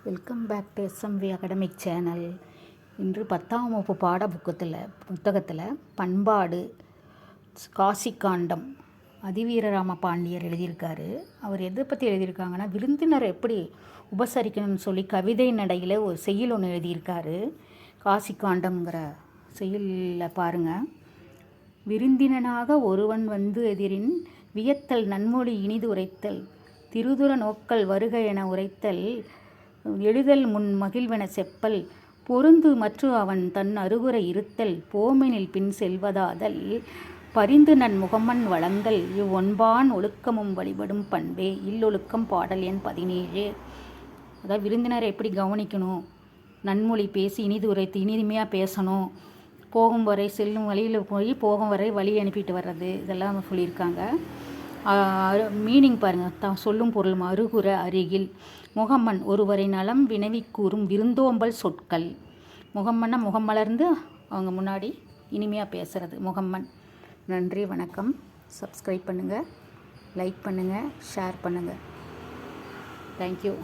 Welcome back to SMV academic channel. இன்று 10ஆம் வகுப்பு புத்தகத்தில் பண்பாடு காசிக்காண்டம் அதிவீரராம பாண்டியர் எழுதியிருக்காரு. அவர் எதை பற்றி எழுதியிருக்காங்கன்னா, விருந்தினரை எப்படி உபசரிக்கணும்னு சொல்லி கவிதை நடையில் ஒரு செய்யுள் ஒன்று எழுதியிருக்காரு. காசிக்காண்டம்ங்கிற செய்யுளில் பாருங்கள். விருந்தினனாக ஒருவன் வந்து எதிரின் வியத்தல் நன்மொழி இனிது உரைத்தல் திருதுர நோக்கல் வருக என உரைத்தல் எழுதல் முன் மகிழ்வென செப்பல் பொருந்து மற்று அவன் தன் அருகுர இருத்தல் போமெனில் பின் செல்வதாதல் பரிந்து நன் முகமன் வழங்கல் இவ்வொன்பான் ஒழுக்கமும் வழிபடும் பண்பே இல்லொழுக்கம். பாடல் எண் 17. அதாவது விருந்தினரை எப்படி கவனிக்கணும், நன்மொழி பேசி இனிது உரைத்து இனிமையாக பேசணும், போகும் வரை செல்லும் வழியில் போய் போகும் வரை வழி அனுப்பிட்டு வர்றது, இதெல்லாம் சொல்லியிருக்காங்க. மீனிங் பாருங்கள். சொல்லும் பொருள் அருகுர அருகில், முகம்மன் ஒருவரை நலம் வினவி கூறும் விருந்தோம்பல் சொற்கள். முகம்மன்னா முகம் மலர்ந்து அவங்க முன்னாடி இனிமையாக பேசுகிறது முகம்மன். நன்றி, வணக்கம். சப்ஸ்கிரைப் பண்ணுங்கள், லைக் பண்ணுங்கள், ஷேர் பண்ணுங்கள். தேங்க்யூ.